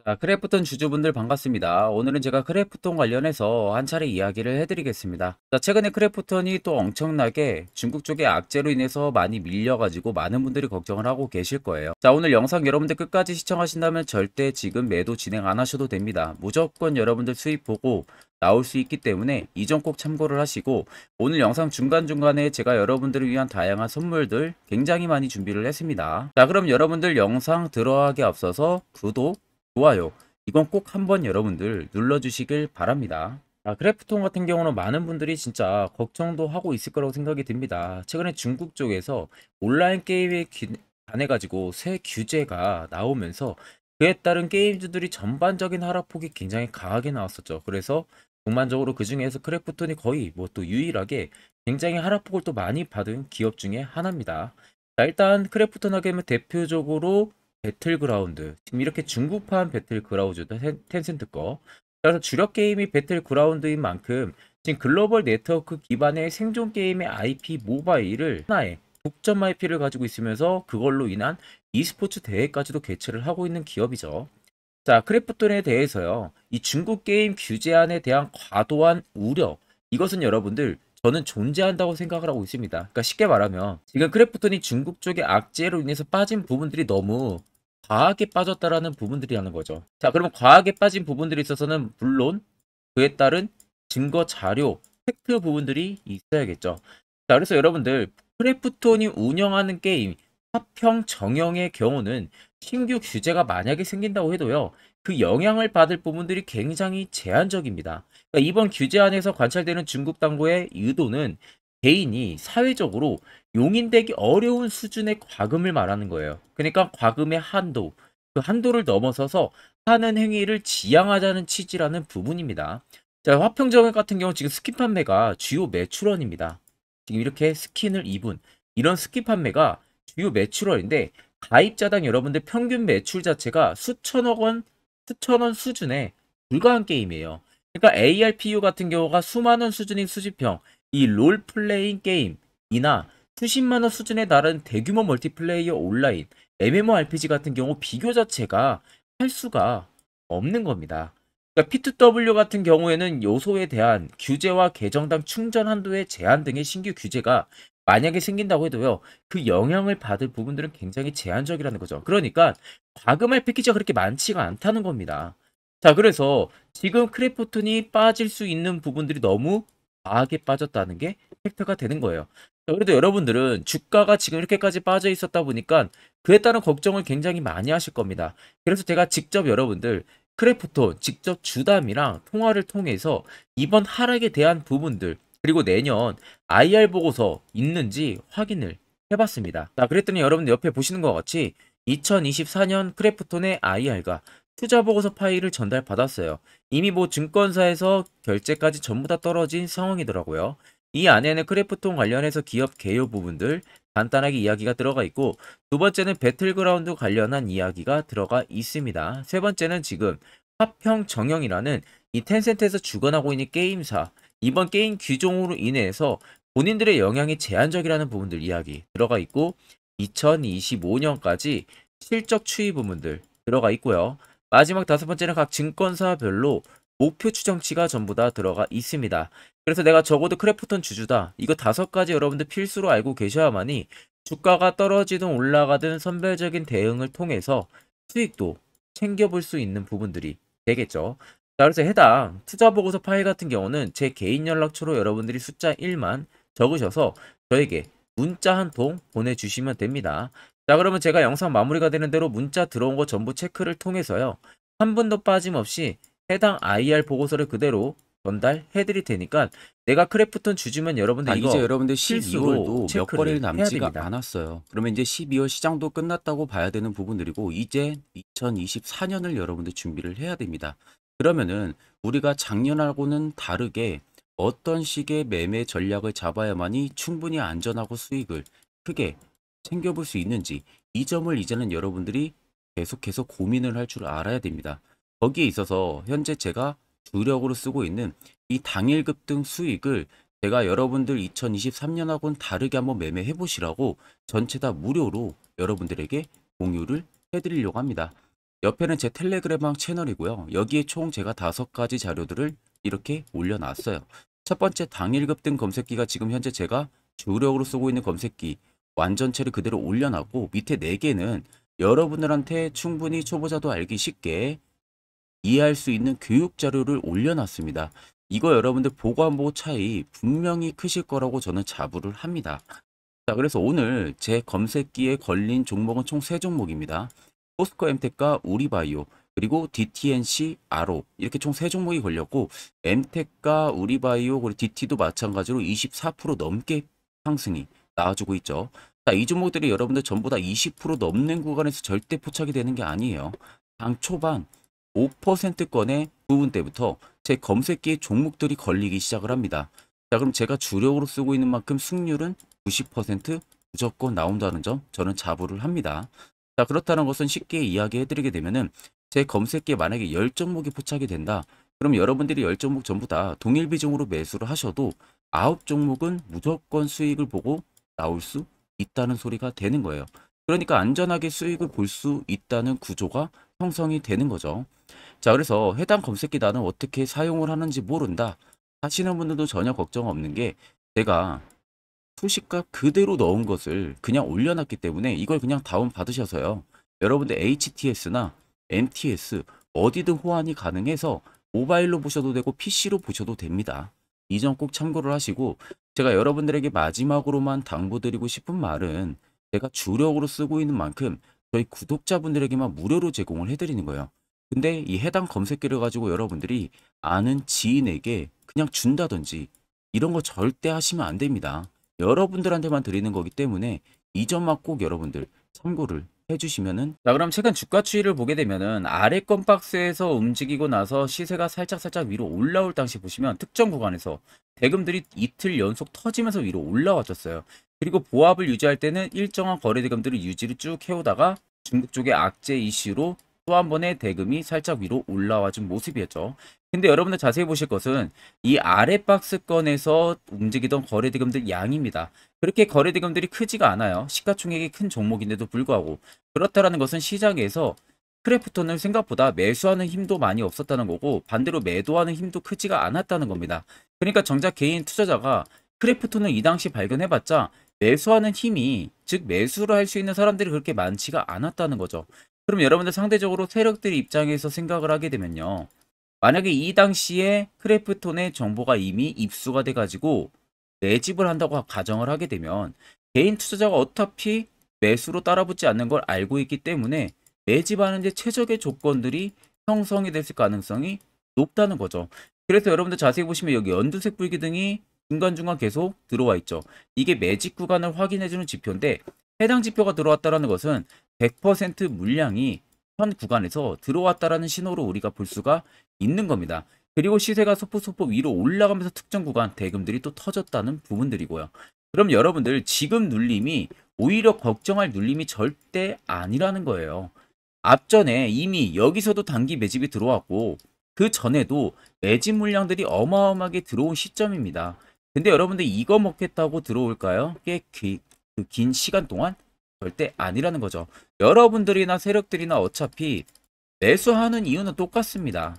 자, 크래프톤 주주분들 반갑습니다. 오늘은 제가 크래프톤 관련해서 한 차례 이야기를 해드리겠습니다. 자, 최근에 크래프톤이 또 엄청나게 중국 쪽의 악재로 인해서 많이 밀려가지고 많은 분들이 걱정을 하고 계실 거예요. 자, 오늘 영상 여러분들 끝까지 시청하신다면 절대 지금 매도 진행 안 하셔도 됩니다. 무조건 여러분들 수익 보고 나올 수 있기 때문에 이 점 꼭 참고를 하시고, 오늘 영상 중간중간에 제가 여러분들을 위한 다양한 선물들 굉장히 많이 준비를 했습니다. 자, 그럼 여러분들 영상 들어가기 앞서서 구독, 좋아요. 이건 꼭 한번 여러분들 눌러주시길 바랍니다. 크래프톤 같은 경우는 많은 분들이 진짜 걱정도 하고 있을 거라고 생각이 듭니다. 최근에 중국 쪽에서 온라인 게임에 관해가지고 새 규제가 나오면서 그에 따른 게임주들이 전반적인 하락폭이 굉장히 강하게 나왔었죠. 그래서 전반적으로 그 중에서 크래프톤이 거의 뭐 또 유일하게 굉장히 하락폭을 또 많이 받은 기업 중에 하나입니다. 자, 일단 크래프톤 하게 되면 대표적으로 배틀그라운드, 지금 이렇게 중국판 배틀그라운드도 텐센트 거. 그래서 주력 게임이 배틀그라운드인 만큼 지금 글로벌 네트워크 기반의 생존 게임의 IP 모바일을 하나의 독점 IP를 가지고 있으면서 그걸로 인한 e스포츠 대회까지도 개최를 하고 있는 기업이죠. 자, 크래프톤에 대해서요, 이 중국 게임 규제안에 대한 과도한 우려, 이것은 여러분들 저는 존재한다고 생각을 하고 있습니다. 그러니까 쉽게 말하면 지금 크래프톤이 중국 쪽의 악재로 인해서 빠진 부분들이 너무 과하게 빠졌다라는 부분들이라는 거죠. 자, 그러면 과하게 빠진 부분들이 있어서는 물론 그에 따른 증거 자료, 팩트 부분들이 있어야겠죠. 자, 그래서 여러분들 크래프톤이 운영하는 게임 화평 정영의 경우는 신규 규제가 만약에 생긴다고 해도요, 그 영향을 받을 부분들이 굉장히 제한적입니다. 그러니까 이번 규제안에서 관찰되는 중국 당국의 의도는 개인이 사회적으로 용인되기 어려운 수준의 과금을 말하는 거예요. 그러니까 과금의 한도, 그 한도를 넘어서서 하는 행위를 지양하자는 취지라는 부분입니다. 자, 화평정액 같은 경우 지금 스킨 판매가 주요 매출원입니다. 지금 이렇게 스킨을 입은 이런 스킨 판매가 주요 매출원인데, 가입자당 여러분들 평균 매출 자체가 수천억 원, 수천원 수준에 불과한 게임이에요. 그러니까 ARPU 같은 경우가 수만 원 수준인 수집형 이 롤플레잉 게임이나 수십만 원 수준에 달하는 대규모 멀티플레이어 온라인 MMORPG 같은 경우 비교 자체가 할 수가 없는 겁니다. 그러니까 P2W 같은 경우에는 요소에 대한 규제와 계정당 충전 한도의 제한 등의 신규 규제가 만약에 생긴다고 해도요, 그 영향을 받을 부분들은 굉장히 제한적이라는 거죠. 그러니까 과금할 패키지가 그렇게 많지가 않다는 겁니다. 자, 그래서 지금 크래프톤이 빠질 수 있는 부분들이 너무 과하게 빠졌다는 게 팩트가 되는 거예요. 자, 그래도 여러분들은 주가가 지금 이렇게까지 빠져 있었다 보니까 그에 따른 걱정을 굉장히 많이 하실 겁니다. 그래서 제가 직접 여러분들 크래프톤 직접 주담이랑 통화를 통해서 이번 하락에 대한 부분들, 그리고 내년 IR 보고서 있는지 확인을 해봤습니다. 자, 그랬더니 여러분들 옆에 보시는 것 같이 2024년 크래프톤의 IR과 투자 보고서 파일을 전달받았어요. 이미 뭐 증권사에서 결제까지 전부 다 떨어진 상황이더라고요. 이 안에는 크래프톤 관련해서 기업 개요 부분들 간단하게 이야기가 들어가 있고, 두 번째는 배틀그라운드 관련한 이야기가 들어가 있습니다. 세 번째는 지금 화평 정영이라는 이 텐센트에서 주관하고 있는 게임사, 이번 게임 규정으로 인해서 본인들의 영향이 제한적이라는 부분들 이야기 들어가 있고, 2025년까지 실적 추이 부분들 들어가 있고요. 마지막 다섯 번째는 각 증권사별로 목표 추정치가 전부 다 들어가 있습니다. 그래서 내가 적어도 크래프톤 주주다, 이거 다섯 가지 여러분들 필수로 알고 계셔야만이 주가가 떨어지든 올라가든 선별적인 대응을 통해서 수익도 챙겨볼 수 있는 부분들이 되겠죠. 자, 그래서 해당 투자 보고서 파일 같은 경우는 제 개인 연락처로 여러분들이 숫자 1만 적으셔서 저에게 문자 한 통 보내주시면 됩니다. 자, 그러면 제가 영상 마무리가 되는 대로 문자 들어온 거 전부 체크를 통해서요, 한 분도 빠짐없이 해당 IR 보고서를 그대로 전달해 드릴 테니까 내가 크래프톤 주주면 여러분들 이제 이거 여러분들 필수로 12월도 몇 거래일 체크를 해야 남지가 됩니다. 않았어요. 그러면 이제 12월 시장도 끝났다고 봐야 되는 부분들이고, 이제 2024년을 여러분들 준비를 해야 됩니다. 그러면은 우리가 작년하고는 다르게 어떤 식의 매매 전략을 잡아야만이 충분히 안전하고 수익을 크게 챙겨볼 수 있는지, 이 점을 이제는 여러분들이 계속해서 고민을 할 줄 알아야 됩니다. 거기에 있어서 현재 제가 주력으로 쓰고 있는 이 당일 급등 수익을 제가 여러분들 2023년하고는 다르게 한번 매매해 보시라고 전체 다 무료로 여러분들에게 공유를 해드리려고 합니다. 옆에는 제 텔레그램방 채널이고요. 여기에 총 제가 5가지 자료들을 이렇게 올려놨어요. 첫 번째 당일 급등 검색기가 지금 현재 제가 주력으로 쓰고 있는 검색기 완전체를 그대로 올려놨고, 밑에 4개는 여러분들한테 충분히 초보자도 알기 쉽게 이해할 수 있는 교육 자료를 올려놨습니다. 이거 여러분들 보고 안 보고 차이 분명히 크실 거라고 저는 자부를 합니다. 자, 그래서 오늘 제 검색기에 걸린 종목은 총 3종목입니다. 포스코 엠텍과 우리바이오, 그리고 DTNC, 아로, 이렇게 총 3종목이 걸렸고, 엠텍과 우리바이오, 그리고 DT도 마찬가지로 24% 넘게 상승이 나와주고 있죠. 자, 이 종목들이 여러분들 전부 다 20% 넘는 구간에서 절대 포착이 되는 게 아니에요. 당 초반 5%권의 부분대부터 제 검색기에 종목들이 걸리기 시작을 합니다. 자, 그럼 제가 주력으로 쓰고 있는 만큼 승률은 90% 무조건 나온다는 점 저는 자부를 합니다. 자, 그렇다는 것은 쉽게 이야기해드리게 되면은 제 검색기에 만약에 10종목이 포착이 된다. 그럼 여러분들이 10종목 전부 다 동일 비중으로 매수를 하셔도 9종목은 무조건 수익을 보고 나올 수 있다는 소리가 되는 거예요. 그러니까 안전하게 수익을 볼 수 있다는 구조가 형성이 되는 거죠. 자, 그래서 해당 검색기 나는 어떻게 사용을 하는지 모른다 하시는 분들도 전혀 걱정 없는 게, 제가 소식값 그대로 넣은 것을 그냥 올려놨기 때문에 이걸 그냥 다운 받으셔서요. 여러분들 HTS나 MTS 어디든 호환이 가능해서 모바일로 보셔도 되고 PC로 보셔도 됩니다. 이 점 꼭 참고를 하시고, 제가 여러분들에게 마지막으로만 당부드리고 싶은 말은, 제가 주력으로 쓰고 있는 만큼 저희 구독자분들에게만 무료로 제공을 해드리는 거예요. 근데 이 해당 검색기를 가지고 여러분들이 아는 지인에게 그냥 준다든지 이런 거 절대 하시면 안 됩니다. 여러분들한테만 드리는 거기 때문에 이 점만 꼭 여러분들 참고를 해주시면은. 자, 그럼 최근 주가 추이를 보게 되면은 아래권 박스에서 움직이고 나서 시세가 살짝 위로 올라올 당시 보시면 특정 구간에서 대금들이 이틀 연속 터지면서 위로 올라왔었어요. 그리고 보합을 유지할 때는 일정한 거래 대금들을 유지를 쭉 해오다가 중국 쪽의 악재 이슈로 또 한 번의 대금이 살짝 위로 올라와 준 모습이었죠. 근데 여러분들 자세히 보실 것은 이 아래 박스권에서 움직이던 거래 대금들 양입니다. 그렇게 거래 대금들이 크지가 않아요. 시가총액이 큰 종목인데도 불구하고. 그렇다라는 것은 시장에서 크래프톤을 생각보다 매수하는 힘도 많이 없었다는 거고, 반대로 매도하는 힘도 크지가 않았다는 겁니다. 그러니까 정작 개인 투자자가 크래프톤을 이 당시 발견해봤자 매수하는 힘이, 즉 매수를 할 수 있는 사람들이 그렇게 많지가 않았다는 거죠. 그럼 여러분들 상대적으로 세력들 입장에서 생각을 하게 되면요, 만약에 이 당시에 크래프톤의 정보가 이미 입수가 돼가지고 매집을 한다고 가정을 하게 되면, 개인 투자자가 어차피 매수로 따라붙지 않는 걸 알고 있기 때문에 매집하는 데 최적의 조건들이 형성이 됐을 가능성이 높다는 거죠. 그래서 여러분들 자세히 보시면 여기 연두색 불기둥이 중간중간 계속 들어와 있죠. 이게 매집 구간을 확인해주는 지표인데, 해당 지표가 들어왔다는 것은 100% 물량이 현 구간에서 들어왔다라는 신호로 우리가 볼 수가 있는 겁니다. 그리고 시세가 소폭소폭 위로 올라가면서 특정 구간 대금들이 또 터졌다는 부분들이고요. 그럼 여러분들 지금 눌림이 오히려 걱정할 눌림이 절대 아니라는 거예요. 앞전에 이미 여기서도 단기 매집이 들어왔고, 그 전에도 매집 물량들이 어마어마하게 들어온 시점입니다. 근데 여러분들 이거 먹겠다고 들어올까요? 꽤 긴 시간 동안? 절대 아니라는 거죠. 여러분들이나 세력들이나 어차피 매수하는 이유는 똑같습니다.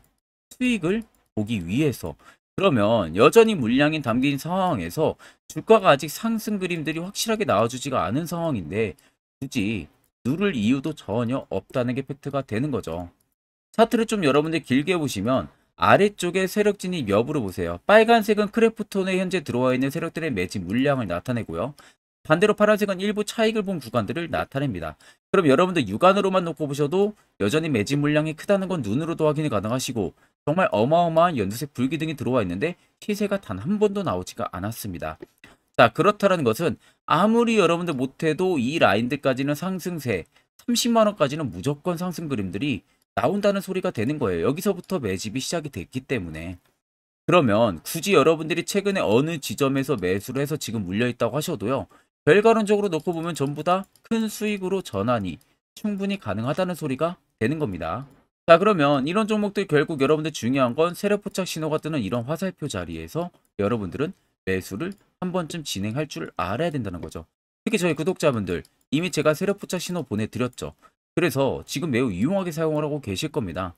수익을 보기 위해서. 그러면 여전히 물량이 담긴 상황에서 주가가 아직 상승 그림들이 확실하게 나와주지가 않은 상황인데 굳이 누를 이유도 전혀 없다는 게 팩트가 되는 거죠. 차트를 좀 여러분들 길게 보시면 아래쪽에 세력 진입 여부를 보세요. 빨간색은 크래프톤에 현재 들어와 있는 세력들의 매집 물량을 나타내고요. 반대로 파란색은 일부 차익을 본 구간들을 나타냅니다. 그럼 여러분들 육안으로만 놓고 보셔도 여전히 매집 물량이 크다는 건 눈으로도 확인이 가능하시고, 정말 어마어마한 연두색 불기둥이 들어와 있는데 시세가 단 한 번도 나오지가 않았습니다. 자, 그렇다는 것은 아무리 여러분들 못해도 이 라인들까지는 상승세, 30만원까지는 무조건 상승 그림들이 나온다는 소리가 되는 거예요. 여기서부터 매집이 시작이 됐기 때문에. 그러면 굳이 여러분들이 최근에 어느 지점에서 매수를 해서 지금 물려있다고 하셔도요, 결과론적으로 놓고 보면 전부 다 큰 수익으로 전환이 충분히 가능하다는 소리가 되는 겁니다. 자, 그러면 이런 종목들 결국 여러분들 중요한 건 세력 포착 신호가 뜨는 이런 화살표 자리에서 여러분들은 매수를 한 번쯤 진행할 줄 알아야 된다는 거죠. 특히 저희 구독자분들 이미 제가 세력 포착 신호 보내드렸죠. 그래서 지금 매우 유용하게 사용을 하고 계실 겁니다.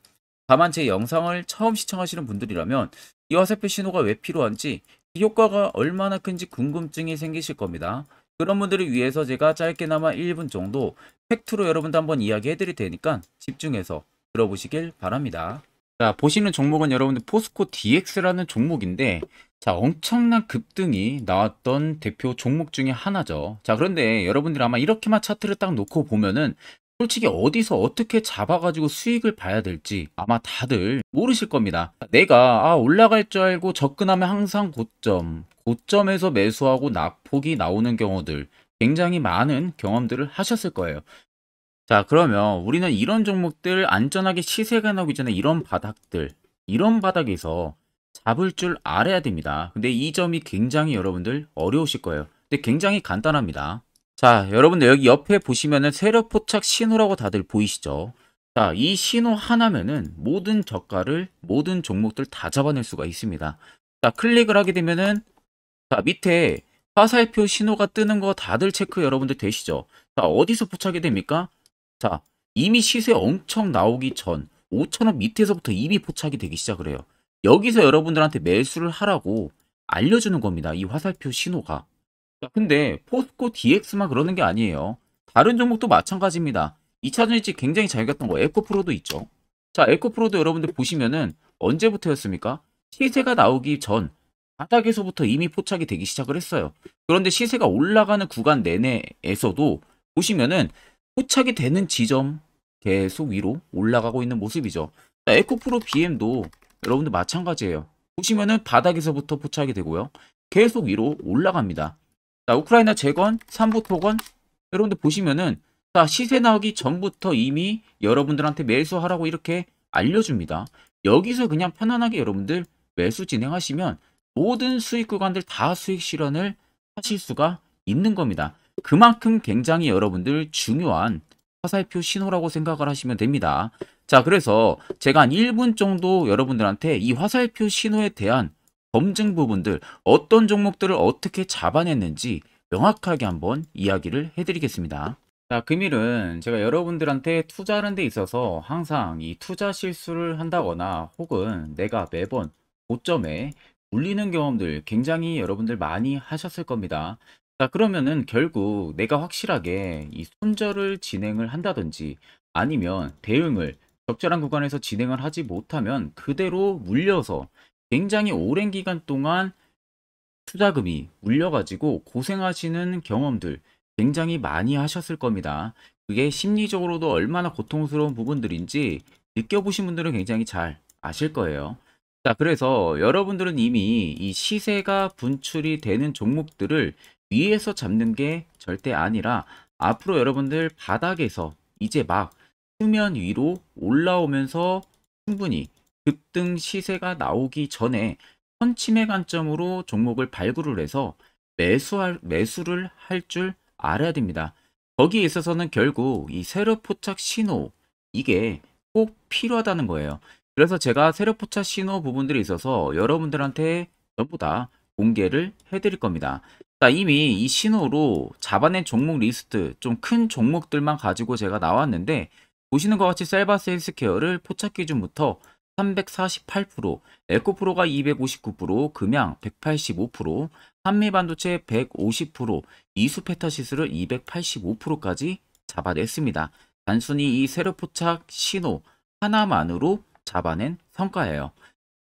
다만 제 영상을 처음 시청하시는 분들이라면 이 화살표 신호가 왜 필요한지, 이 효과가 얼마나 큰지 궁금증이 생기실 겁니다. 그런 분들을 위해서 제가 짧게나마 1분 정도 팩트로 여러분도 한번 이야기해 드릴 테니까 집중해서 들어보시길 바랍니다. 자, 보시는 종목은 여러분들 포스코 DX라는 종목인데, 자, 엄청난 급등이 나왔던 대표 종목 중에 하나죠. 자, 그런데 여러분들이 아마 이렇게만 차트를 딱 놓고 보면은 솔직히 어디서 어떻게 잡아가지고 수익을 봐야 될지 아마 다들 모르실 겁니다. 내가 올라갈 줄 알고 접근하면 항상 고점에서 매수하고 낙폭이 나오는 경우들 굉장히 많은 경험들을 하셨을 거예요. 자, 그러면 우리는 이런 종목들 안전하게 시세가 나오기 전에 이런 바닥에서 잡을 줄 알아야 됩니다. 근데 이 점이 굉장히 여러분들 어려우실 거예요. 근데 굉장히 간단합니다. 자, 여러분들 여기 옆에 보시면은 세력 포착 신호라고 다들 보이시죠? 자, 이 신호 하나면은 모든 저가를, 모든 종목들 다 잡아낼 수가 있습니다. 자, 클릭을 하게 되면은, 자, 밑에 화살표 신호가 뜨는 거 다들 체크 여러분들 되시죠? 자, 어디서 포착이 됩니까? 자, 이미 시세 엄청 나오기 전 5,000원 밑에서부터 이미 포착이 되기 시작을 해요. 여기서 여러분들한테 매수를 하라고 알려주는 겁니다. 이 화살표 신호가. 자, 근데 포스코 DX만 그러는 게 아니에요. 다른 종목도 마찬가지입니다. 2차 전지 굉장히 잘 갔던 거 에코프로도 있죠. 자, 에코프로도 여러분들 보시면은 언제부터였습니까? 시세가 나오기 전 바닥에서부터 이미 포착이 되기 시작을 했어요. 그런데 시세가 올라가는 구간 내내에서도 보시면은 포착이 되는 지점 계속 위로 올라가고 있는 모습이죠. 자, 에코프로 BM도 여러분들 마찬가지예요. 보시면은 바닥에서부터 포착이 되고요. 계속 위로 올라갑니다. 자, 우크라이나 재건, 삼부 토건 여러분들 보시면은 자, 시세 나오기 전부터 이미 여러분들한테 매수하라고 이렇게 알려줍니다. 여기서 그냥 편안하게 여러분들 매수 진행하시면 모든 수익 구간들 다 수익 실현을 하실 수가 있는 겁니다. 그만큼 굉장히 여러분들 중요한 화살표 신호라고 생각을 하시면 됩니다. 자, 그래서 제가 한 1분 정도 여러분들한테 이 화살표 신호에 대한 검증 부분들, 어떤 종목들을 어떻게 잡아냈는지 명확하게 한번 이야기를 해드리겠습니다. 자, 금일은 제가 여러분들한테 투자하는 데 있어서 항상 이 투자 실수를 한다거나 혹은 내가 매번 고점에 물리는 경험들 굉장히 여러분들 많이 하셨을 겁니다. 자, 그러면은 결국 내가 확실하게 이 손절을 진행을 한다든지 아니면 대응을 적절한 구간에서 진행을 하지 못하면 그대로 물려서 굉장히 오랜 기간 동안 투자금이 물려가지고 고생하시는 경험들 굉장히 많이 하셨을 겁니다. 그게 심리적으로도 얼마나 고통스러운 부분들인지 느껴보신 분들은 굉장히 잘 아실 거예요. 자, 그래서 여러분들은 이미 이 시세가 분출이 되는 종목들을 위에서 잡는 게 절대 아니라 앞으로 여러분들 바닥에서 이제 막 수면 위로 올라오면서 충분히 급등 시세가 나오기 전에 선침의 관점으로 종목을 발굴을 해서 매수를 할 줄 알아야 됩니다. 거기에 있어서는 결국 이 세력 포착 신호 이게 꼭 필요하다는 거예요. 그래서 제가 세력 포착 신호 부분들이 있어서 여러분들한테 전부 다 공개를 해드릴 겁니다. 자, 이미 이 신호로 잡아낸 종목 리스트 좀 큰 종목들만 가지고 제가 나왔는데 보시는 것 같이 셀바스 헬스케어를 포착 기준부터 348%, 에코프로가 259%, 금양 185%, 한미반도체 150%, 이수페타시스를 285%까지 잡아냈습니다. 단순히 이 세력 포착 신호 하나만으로 잡아낸 성과예요.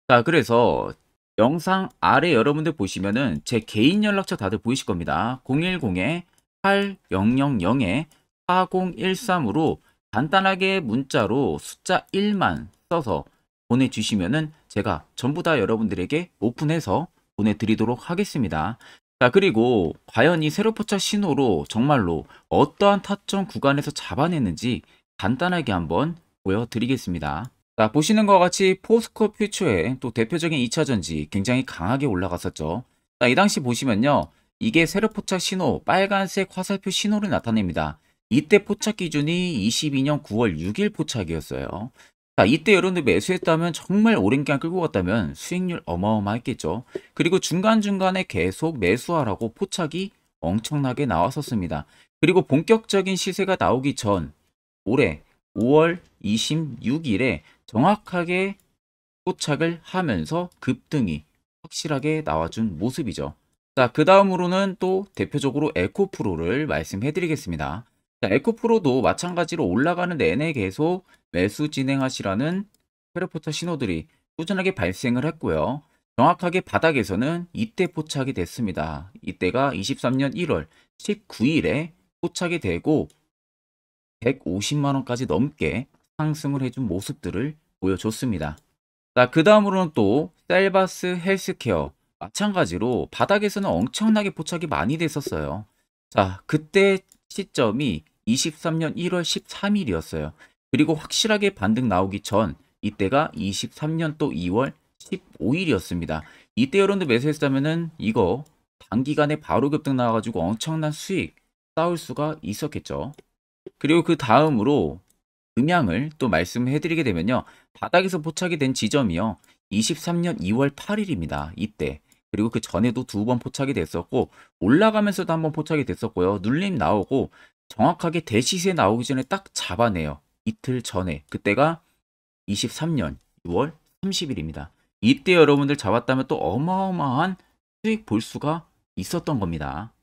자, 그래서 영상 아래 여러분들 보시면은 제 개인 연락처 다들 보이실 겁니다. 010-8010-4013으로 간단하게 문자로 숫자 1만 써서 보내주시면은 제가 전부 다 여러분들에게 오픈해서 보내드리도록 하겠습니다. 자, 그리고 과연 이 세력 포착 신호로 정말로 어떠한 타점 구간에서 잡아냈는지 간단하게 한번 보여드리겠습니다. 자, 보시는 것과 같이 포스코 퓨처의 또 대표적인 2차전지 굉장히 강하게 올라갔었죠. 자, 이 당시 보시면요. 이게 세력 포착 신호, 빨간색 화살표 신호를 나타냅니다. 이때 포착 기준이 22년 9월 6일 포착이었어요. 자, 이때 여러분들 매수했다면 정말 오랜 기간 끌고 갔다면 수익률 어마어마했겠죠. 그리고 중간중간에 계속 매수하라고 포착이 엄청나게 나왔었습니다. 그리고 본격적인 시세가 나오기 전 올해 5월 26일에 정확하게 포착을 하면서 급등이 확실하게 나와준 모습이죠. 자, 그 다음으로는 또 대표적으로 에코프로를 말씀해 드리겠습니다. 자, 에코프로도 마찬가지로 올라가는 내내 계속 매수 진행하시라는 페르포터 신호들이 꾸준하게 발생을 했고요. 정확하게 바닥에서는 이때 포착이 됐습니다. 이때가 23년 1월 19일에 포착이 되고 150만 원까지 넘게 상승을 해준 모습들을 보여줬습니다. 자, 그 다음으로는 또 셀바스 헬스케어 마찬가지로 바닥에서는 엄청나게 포착이 많이 됐었어요. 자, 그때 시점이 23년 1월 13일이었어요. 그리고 확실하게 반등 나오기 전 이때가 23년 또 2월 15일이었습니다. 이때 여러분들 매수했다면은 이거 단기간에 바로 급등 나와가지고 엄청난 수익 쌓을 수가 있었겠죠. 그리고 그 다음으로 음향을 또 말씀해 드리게 되면요. 바닥에서 포착이 된 지점이요. 23년 2월 8일입니다. 이때. 그리고 그 전에도 두 번 포착이 됐었고 올라가면서도 한번 포착이 됐었고요. 눌림 나오고 정확하게 대시세 나오기 전에 딱 잡아내요. 이틀 전에. 그때가 23년 6월 30일입니다. 이때 여러분들 잡았다면 또 어마어마한 수익 볼 수가 있었던 겁니다.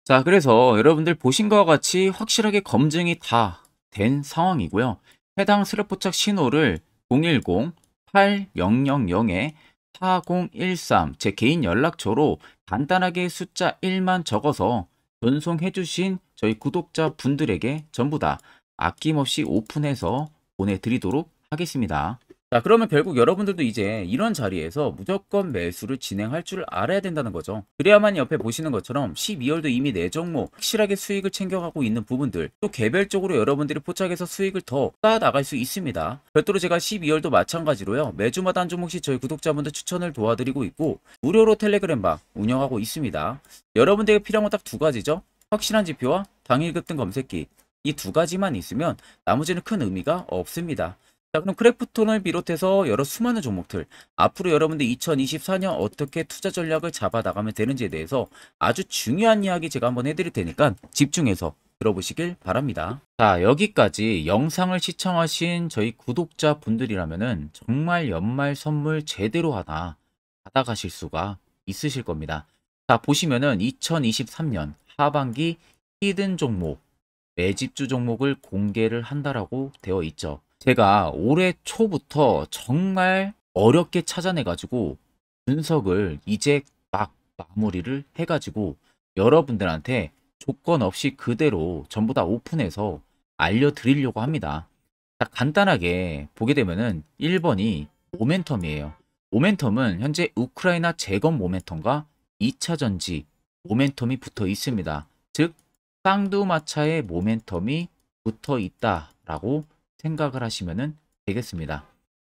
자, 그래서 여러분들 보신 것과 같이 확실하게 검증이 다 된 상황이고요. 해당 스랩 포착 신호를 010-8000-4013 제 개인 연락처로 간단하게 숫자 1만 적어서 전송해 주신 저희 구독자 분들에게 전부 다 아낌없이 오픈해서 보내드리도록 하겠습니다. 자, 그러면 결국 여러분들도 이제 이런 자리에서 무조건 매수를 진행할 줄 알아야 된다는 거죠. 그래야만 옆에 보시는 것처럼 12월도 이미 4종목 확실하게 수익을 챙겨가고 있는 부분들, 또 개별적으로 여러분들이 포착해서 수익을 더 쌓아나갈 수 있습니다. 별도로 제가 12월도 마찬가지로요. 매주마다 한 종목씩 저희 구독자분들 추천을 도와드리고 있고 무료로 텔레그램방 운영하고 있습니다. 여러분들에게 필요한 건 딱 두 가지죠. 확실한 지표와 당일 급등 검색기. 이 두 가지만 있으면 나머지는 큰 의미가 없습니다. 자, 그럼 크래프톤을 비롯해서 여러 수많은 종목들, 앞으로 여러분들 2024년 어떻게 투자 전략을 잡아 나가면 되는지에 대해서 아주 중요한 이야기 제가 한번 해드릴 테니까 집중해서 들어보시길 바랍니다. 자, 여기까지 영상을 시청하신 저희 구독자 분들이라면은 정말 연말 선물 제대로 하나 받아가실 수가 있으실 겁니다. 자, 보시면은 2023년 하반기 히든 종목, 매집주 종목을 공개를 한다라고 되어 있죠. 제가 올해 초부터 정말 어렵게 찾아내가지고 분석을 이제 막 마무리를 해가지고 여러분들한테 조건 없이 그대로 전부 다 오픈해서 알려드리려고 합니다. 자, 간단하게 보게 되면은 1번이 모멘텀이에요. 모멘텀은 현재 우크라이나 재건 모멘텀과 2차 전지 모멘텀이 붙어 있습니다. 즉 쌍두마차의 모멘텀이 붙어 있다라고 생각을 하시면 되겠습니다.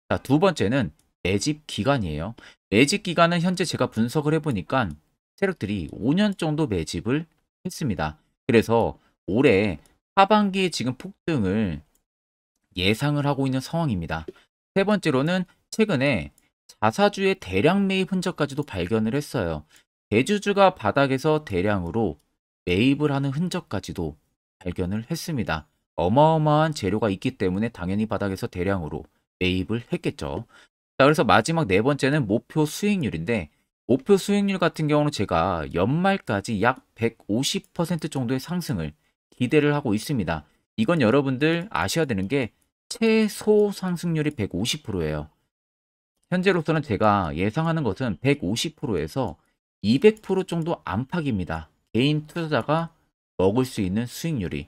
자, 두 번째는 매집 기간이에요. 매집 기간은 현재 제가 분석을 해보니까 세력들이 5년 정도 매집을 했습니다. 그래서 올해 하반기에 지금 폭등을 예상을 하고 있는 상황입니다. 세 번째로는 최근에 자사주의 대량 매입 흔적까지도 발견을 했어요. 대주주가 바닥에서 대량으로 매입을 하는 흔적까지도 발견을 했습니다. 어마어마한 재료가 있기 때문에 당연히 바닥에서 대량으로 매입을 했겠죠. 자, 그래서 마지막 네 번째는 목표 수익률인데 목표 수익률 같은 경우는 제가 연말까지 약 150% 정도의 상승을 기대를 하고 있습니다. 이건 여러분들 아셔야 되는 게 최소 상승률이 150%예요. 현재로서는 제가 예상하는 것은 150%에서 200% 정도 안팎입니다. 개인 투자자가 먹을 수 있는 수익률이.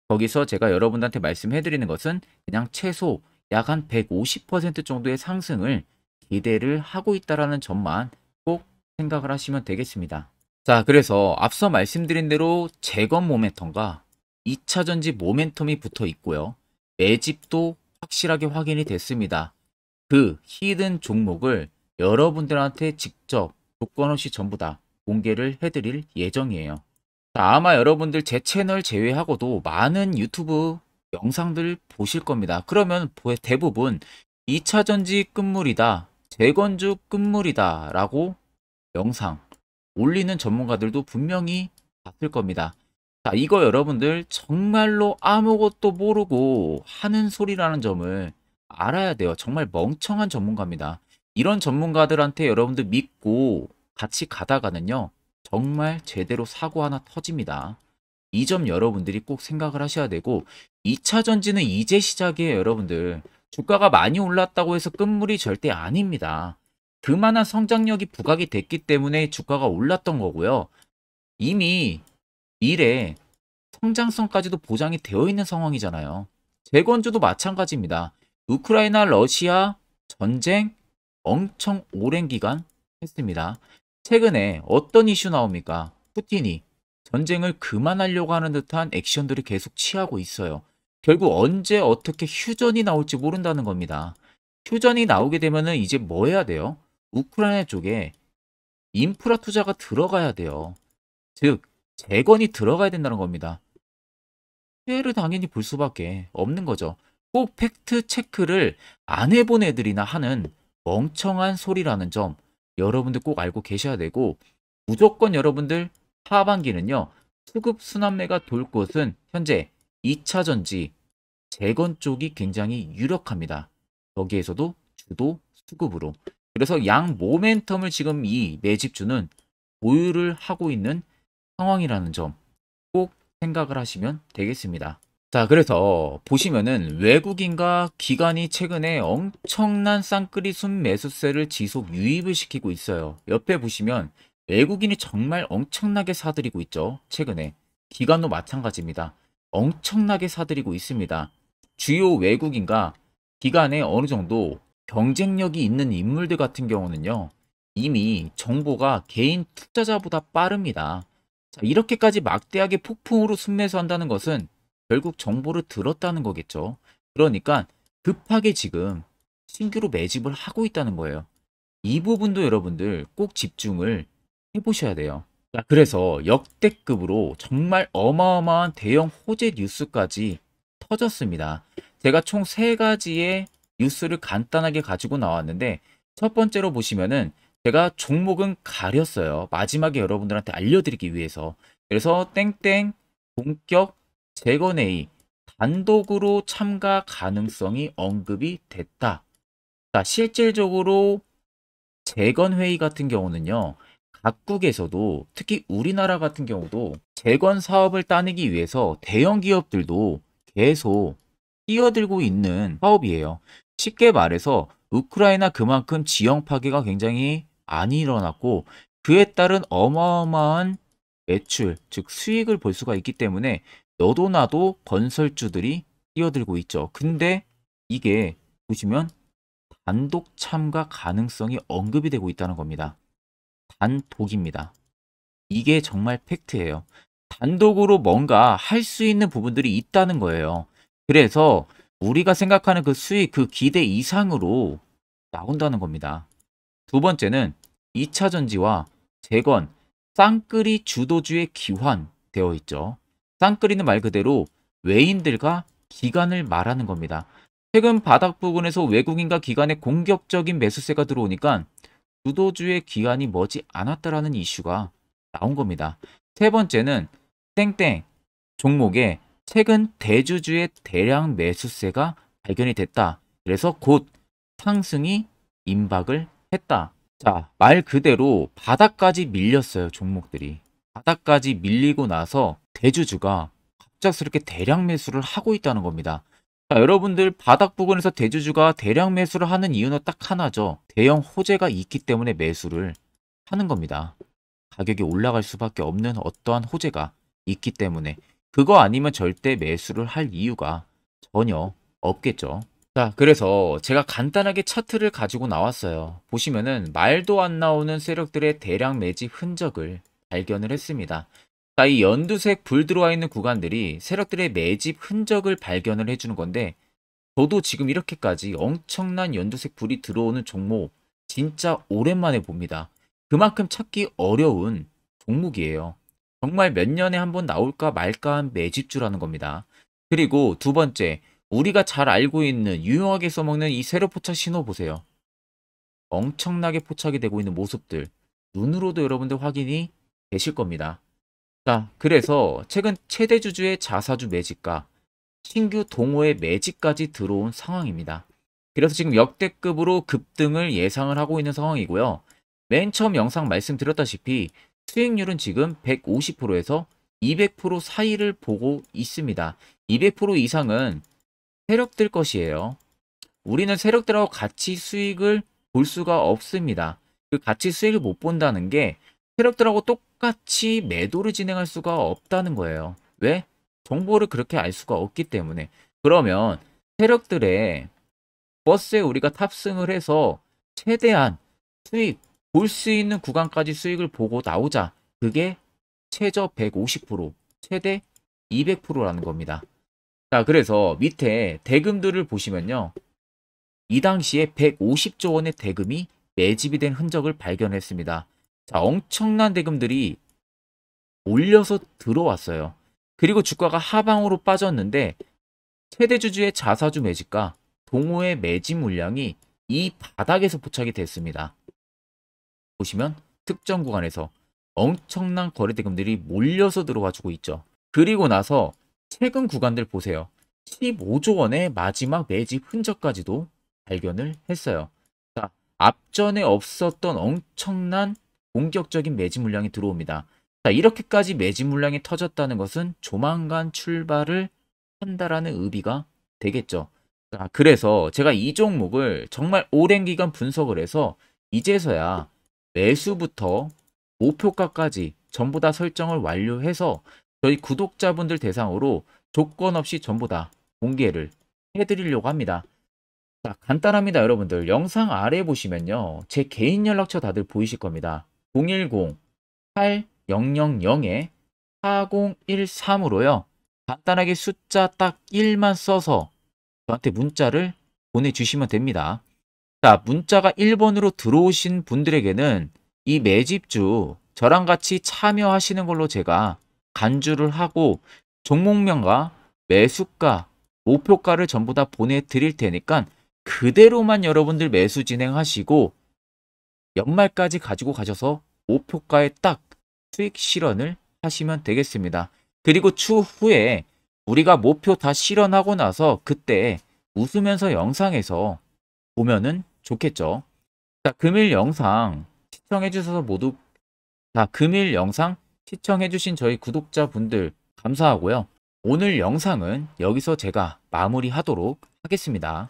거기서 제가 여러분들한테 말씀해 드리는 것은 그냥 최소 약 한 150% 정도의 상승을 기대를 하고 있다는 점만 꼭 생각을 하시면 되겠습니다. 자, 그래서 앞서 말씀드린 대로 재건 모멘텀과 2차 전지 모멘텀이 붙어 있고요. 매집도 확실하게 확인이 됐습니다. 그 히든 종목을 여러분들한테 직접 조건 없이 전부 다 공개를 해드릴 예정이에요. 자, 아마 여러분들 제 채널 제외하고도 많은 유튜브 영상들 보실 겁니다. 그러면 대부분 2차 전지 끝물이다, 재건주 끝물이다 라고 영상 올리는 전문가들도 분명히 봤을 겁니다. 자, 이거 여러분들 정말로 아무것도 모르고 하는 소리라는 점을 알아야 돼요. 정말 멍청한 전문가입니다. 이런 전문가들한테 여러분들 믿고 같이 가다가는요, 정말 제대로 사고 하나 터집니다. 이 점 여러분들이 꼭 생각을 하셔야 되고, 2차 전지는 이제 시작이에요, 여러분들. 주가가 많이 올랐다고 해서 끝물이 절대 아닙니다. 그만한 성장력이 부각이 됐기 때문에 주가가 올랐던 거고요. 이미 미래 성장성까지도 보장이 되어 있는 상황이잖아요. 재건주도 마찬가지입니다. 우크라이나 러시아 전쟁 엄청 오랜 기간 했습니다. 최근에 어떤 이슈 나옵니까? 푸틴이 전쟁을 그만하려고 하는 듯한 액션들을 계속 취하고 있어요. 결국 언제 어떻게 휴전이 나올지 모른다는 겁니다. 휴전이 나오게 되면은 이제 뭐 해야 돼요? 우크라이나 쪽에 인프라 투자가 들어가야 돼요. 즉, 재건이 들어가야 된다는 겁니다. 피해를 당연히 볼 수밖에 없는 거죠. 꼭 팩트 체크를 안 해본 애들이나 하는 멍청한 소리라는 점 여러분들 꼭 알고 계셔야 되고, 무조건 여러분들 하반기는요, 수급 순환매가 돌 곳은 현재 2차 전지 재건 쪽이 굉장히 유력합니다. 거기에서도 주도 수급으로. 그래서 양 모멘텀을 지금 이 매집주는 보유를 하고 있는 상황이라는 점 꼭 생각을 하시면 되겠습니다. 자, 그래서 보시면은 외국인과 기관이 최근에 엄청난 쌍끌이 순매수세를 지속 유입을 시키고 있어요. 옆에 보시면 외국인이 정말 엄청나게 사들이고 있죠. 최근에. 기관도 마찬가지입니다. 엄청나게 사들이고 있습니다. 주요 외국인과 기관에 어느 정도 경쟁력이 있는 인물들 같은 경우는요, 이미 정보가 개인 투자자보다 빠릅니다. 자, 이렇게까지 막대하게 폭풍으로 순매수한다는 것은 결국 정보를 들었다는 거겠죠. 그러니까 급하게 지금 신규로 매집을 하고 있다는 거예요. 이 부분도 여러분들 꼭 집중을 해보셔야 돼요. 자, 그래서 역대급으로 정말 어마어마한 대형 호재 뉴스까지 터졌습니다. 제가 총 3가지의 뉴스를 간단하게 가지고 나왔는데, 첫 번째로 보시면은 제가 종목은 가렸어요. 마지막에 여러분들한테 알려드리기 위해서. 그래서 땡땡 본격 재건회의 단독으로 참가 가능성이 언급이 됐다. 자, 실질적으로 재건회의 같은 경우는요, 각국에서도 특히 우리나라 같은 경우도 재건 사업을 따내기 위해서 대형 기업들도 계속 뛰어들고 있는 사업이에요. 쉽게 말해서 우크라이나 그만큼 지형 파괴가 굉장히 많이 일어났고, 그에 따른 어마어마한 매출, 즉 수익을 볼 수가 있기 때문에 너도 나도 건설주들이 뛰어들고 있죠. 근데 이게 보시면 단독 참가 가능성이 언급이 되고 있다는 겁니다. 단독입니다. 이게 정말 팩트예요. 단독으로 뭔가 할 수 있는 부분들이 있다는 거예요. 그래서 우리가 생각하는 그 수익, 그 기대 이상으로 나온다는 겁니다. 두 번째는 2차 전지와 재건, 쌍끌이 주도주의 기환되어 있죠. 쌍끌이는 말 그대로 외인들과 기관을 말하는 겁니다. 최근 바닥 부근에서 외국인과 기관의 공격적인 매수세가 들어오니까 주도주의 기관이 머지 않았다라는 이슈가 나온 겁니다. 세 번째는 땡땡 종목에 최근 대주주의 대량 매수세가 발견이 됐다. 그래서 곧 상승이 임박을 했다. 자, 말 그대로 바닥까지 밀렸어요, 종목들이. 바닥까지 밀리고 나서 대주주가 갑작스럽게 대량 매수를 하고 있다는 겁니다. 자, 여러분들 바닥 부근에서 대주주가 대량 매수를 하는 이유는 딱 하나죠. 대형 호재가 있기 때문에 매수를 하는 겁니다. 가격이 올라갈 수밖에 없는 어떠한 호재가 있기 때문에. 그거 아니면 절대 매수를 할 이유가 전혀 없겠죠. 자, 그래서 제가 간단하게 차트를 가지고 나왔어요. 보시면은 말도 안 나오는 세력들의 대량 매집 흔적을 발견을 했습니다. 자, 이 연두색 불 들어와 있는 구간들이 세력들의 매집 흔적을 발견을 해주는 건데, 저도 지금 이렇게까지 엄청난 연두색 불이 들어오는 종목 진짜 오랜만에 봅니다. 그만큼 찾기 어려운 종목이에요. 정말 몇 년에 한 번 나올까 말까 한 매집주라는 겁니다. 그리고 두 번째, 우리가 잘 알고 있는 유용하게 써먹는 이 세로 포착 신호 보세요. 엄청나게 포착이 되고 있는 모습들 눈으로도 여러분들 확인이 되실 겁니다. 자, 그래서 최근 최대 주주의 자사주 매집과 신규 동호회 매집까지 들어온 상황입니다. 그래서 지금 역대급으로 급등을 예상을 하고 있는 상황이고요. 맨 처음 영상 말씀드렸다시피 수익률은 지금 150%에서 200% 사이를 보고 있습니다. 200% 이상은 세력들 것이에요. 우리는 세력들하고 같이 수익을 볼 수가 없습니다. 그 같이 수익을 못 본다는 게 세력들하고 똑같이 매도를 진행할 수가 없다는 거예요. 왜? 정보를 그렇게 알 수가 없기 때문에. 그러면 세력들의 버스에 우리가 탑승을 해서 최대한 수익, 볼 수 있는 구간까지 수익을 보고 나오자. 그게 최저 150%, 최대 200%라는 겁니다. 자, 그래서 밑에 대금들을 보시면요. 이 당시에 150조 원의 대금이 매집이 된 흔적을 발견했습니다. 자, 엄청난 대금들이 몰려서 들어왔어요. 그리고 주가가 하방으로 빠졌는데 최대 주주의 자사주 매집과 동호회 매집 물량이 이 바닥에서 포착이 됐습니다. 보시면 특정 구간에서 엄청난 거래 대금들이 몰려서 들어와 주고 있죠. 그리고 나서 최근 구간들 보세요. 15조 원의 마지막 매집 흔적까지도 발견을 했어요. 자, 앞전에 없었던 엄청난 공격적인 매집 물량이 들어옵니다. 자, 이렇게까지 매집 물량이 터졌다는 것은 조만간 출발을 한다라는 의미가 되겠죠. 자, 그래서 제가 이 종목을 정말 오랜 기간 분석을 해서 이제서야 매수부터 목표가까지 전부 다 설정을 완료해서 저희 구독자분들 대상으로 조건 없이 전부 다 공개를 해드리려고 합니다. 자, 간단합니다, 여러분들. 영상 아래 보시면요. 제 개인 연락처 다들 보이실 겁니다. 010-8000-4013으로요. 간단하게 숫자 딱 1만 써서 저한테 문자를 보내주시면 됩니다. 자, 문자가 1번으로 들어오신 분들에게는 이 매집주 저랑 같이 참여하시는 걸로 제가 간주를 하고 종목명과 매수가, 목표가를 전부 다 보내드릴 테니까 그대로만 여러분들 매수 진행하시고 연말까지 가지고 가셔서 목표가에 딱 수익 실현을 하시면 되겠습니다. 그리고 추후에 우리가 목표 다 실현하고 나서 그때 웃으면서 영상에서 보면은 좋겠죠. 자, 금일 영상 시청해 주셔서 모두 금일 영상 시청해 주신 저희 구독자분들 감사하고요. 오늘 영상은 여기서 제가 마무리하도록 하겠습니다.